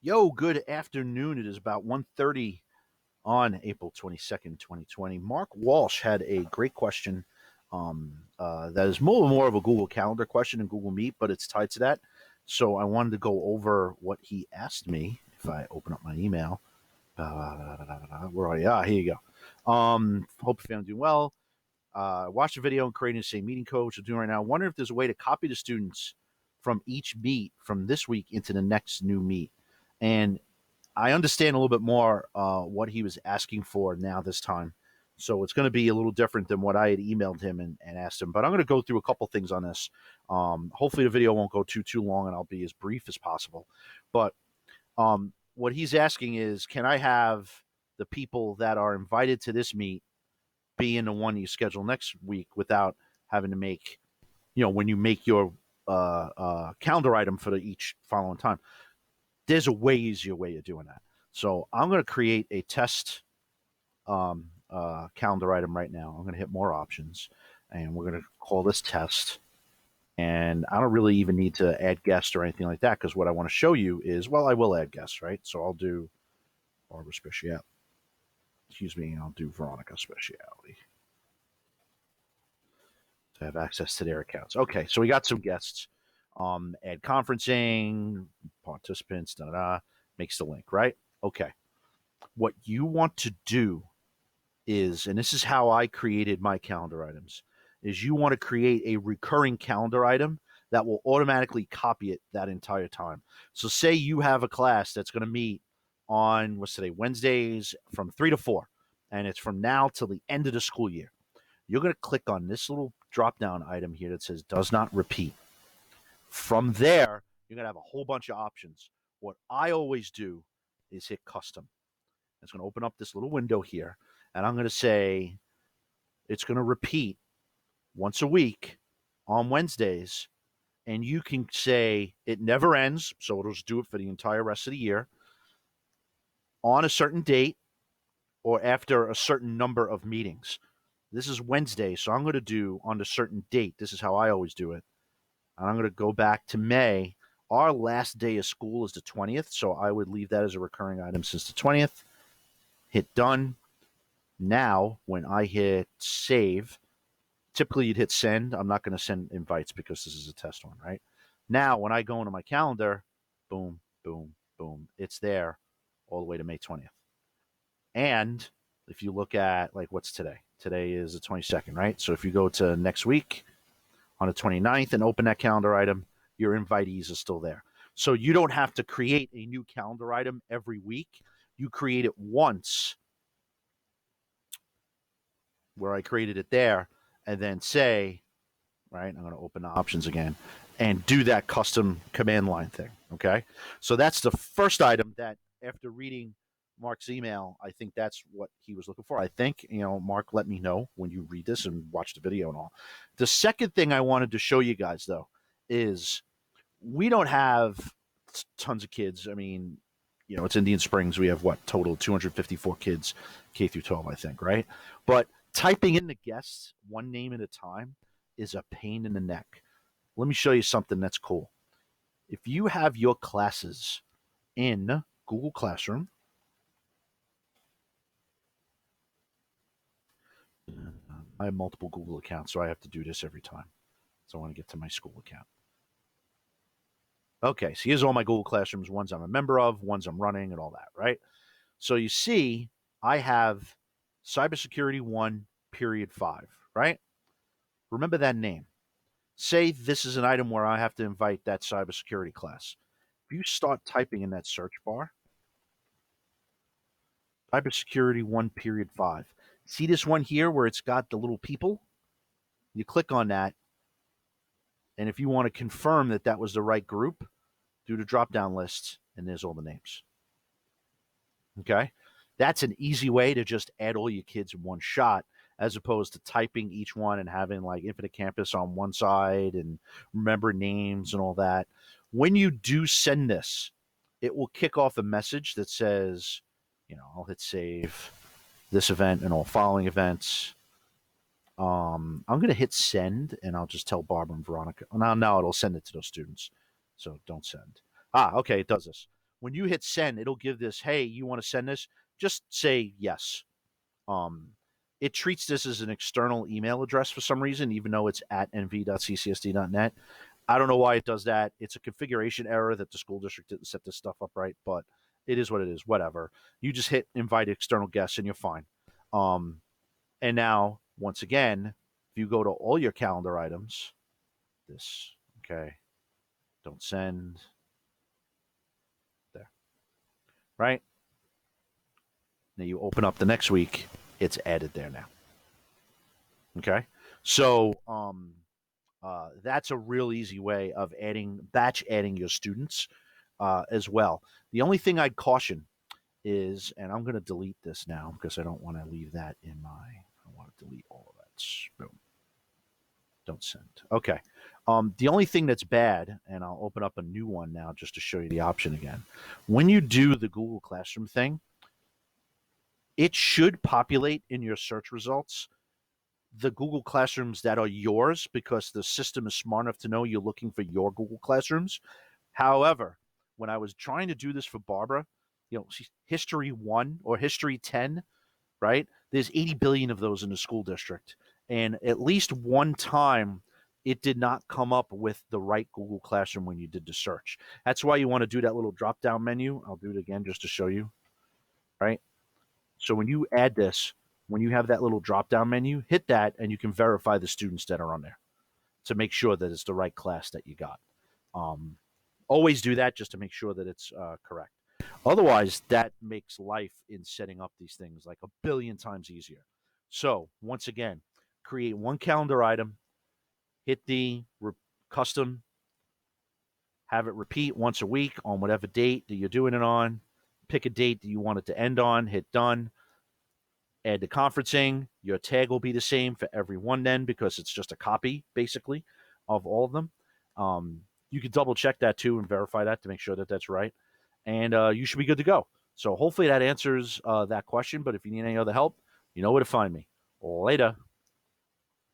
Yo, good afternoon. It is about 1:30 on April 22nd, 2020. Mark Walsh had a great question that is more of a Google Calendar question than Google Meet, but it's tied to that. So I wanted to go over what he asked me. If I open up my email, where are you? Ah, here you go. Hope your family's doing well. Watch the video and creating the same meeting codes we're doing right now. Wonder if there's a way to copy the students from each meet from this week into the next new meet. And I understand a little bit more what he was asking for now this time. So it's going to be a little different than what I had emailed him and asked him. But I'm going to go through a couple things on this. Hopefully the video won't go too long and I'll be as brief as possible. But what he's asking is, can I have the people that are invited to this meet be in the one you schedule next week without having to make, when you make your calendar item for each following time? There's a way easier way of doing that. So I'm going to create a test calendar item right now. I'm going to hit more options, and we're going to call this test. And I don't really even need to add guests or anything like that because what I want to show you is, well, I will add guests, right? So I'll do Barbara Speciale. Excuse me, I'll do Veronica Speciale to have access to their accounts. Okay, so we got some guests. Add conferencing, participants, makes the link, right? Okay. What you want to do is, and this is how I created my calendar items, is you want to create a recurring calendar item that will automatically copy it that entire time. So say you have a class that's going to meet on, what's today, Wednesdays from 3 to 4, and it's from now till the end of the school year. You're going to click on this little drop down item here that says does not repeat. From there, you're going to have a whole bunch of options. What I always do is hit custom. It's going to open up this little window here, and I'm going to say it's going to repeat once a week on Wednesdays, and you can say it never ends, so it'll just do it for the entire rest of the year, on a certain date or after a certain number of meetings. This is Wednesday, so I'm going to do on a certain date. This is how I always do it. And I'm going to go back to May. Our last day of school is the 20th, so I would leave that as a recurring item since the 20th. Hit done. Now, when I hit save, typically you'd hit send. I'm not going to send invites because this is a test one, right? Now, when I go into my calendar, boom, boom, boom, it's there all the way to May 20th. And if you look at, like, what's today? Today is the 22nd, right? So if you go to next week on the 29th and open that calendar item, your invitees are still there. So you don't have to create a new calendar item every week. You create it once, where I created it there, and then say, right, I'm going to open the options again and do that custom command line thing. Okay. So that's the first item that, after reading Mark's email, I think that's what he was looking for. I think, Mark, let me know when you read this and watch the video and all. The second thing I wanted to show you guys, though, is we don't have tons of kids. I mean, it's Indian Springs. We have what, total 254 kids, K through 12, I think, right? But typing in the guests one name at a time is a pain in the neck. Let me show you something that's cool. If you have your classes in Google Classroom, I have multiple Google accounts, so I have to do this every time. So I want to get to my school account. Okay, so here's all my Google Classrooms, ones I'm a member of, ones I'm running, and all that, right? So you see, I have Cybersecurity 1, period 5, right? Remember that name. Say this is an item where I have to invite that cybersecurity class. If you start typing in that search bar, cybersecurity 1, period 5. See this one here where it's got the little people? You click on that, and if you want to confirm that that was the right group, do the drop down list, and there's all the names. Okay? That's an easy way to just add all your kids in one shot, as opposed to typing each one and having like Infinite Campus on one side and remember names and all that. When you do send this, it will kick off a message that says, I'll hit save this event and all following events. I'm going to hit send, and I'll just tell Barbara and Veronica. Now it'll send it to those students. So don't send. Okay, it does this. when you hit send, it'll give this, hey, you want to send this? Just say yes. It treats this as an external email address for some reason, even though it's at nv.ccsd.net. I don't know why it does that. It's a configuration error that the school district didn't set this stuff up right, but it is what it is. Whatever. You just hit invite external guests and you're fine. And now, once again, if you go to all your calendar items, this, okay, don't send, there, right? Now you open up the next week, it's added there now. Okay, so that's a real easy way of batch adding your students as well. The only thing I'd caution is, and I'm going to delete this now because I don't want to leave that in my. I want to delete all of that. Boom. Don't send. Okay. The only thing that's bad, and I'll open up a new one now just to show you the option again. When you do the Google Classroom thing, it should populate in your search results the Google Classrooms that are yours because the system is smart enough to know you're looking for your Google Classrooms. However, when I was trying to do this for Barbara, History 1 or History 10, right? There's 80 billion of those in the school district. And at least one time, it did not come up with the right Google Classroom when you did the search. That's why you want to do that little drop-down menu. I'll do it again just to show you, right? So when you add this, when you have that little drop-down menu, hit that, and you can verify the students that are on there to make sure that it's the right class that you got. Always do that just to make sure that it's correct. Otherwise, that makes life in setting up these things like a billion times easier. So once again, create one calendar item, hit the custom, have it repeat once a week on whatever date that you're doing it on. Pick a date that you want it to end on, hit done. Add the conferencing. Your tag will be the same for every one then because it's just a copy, basically, of all of them. You can double check that too and verify that to make sure that that's right. And you should be good to go. So hopefully that answers that question. But if you need any other help, you know where to find me. Later.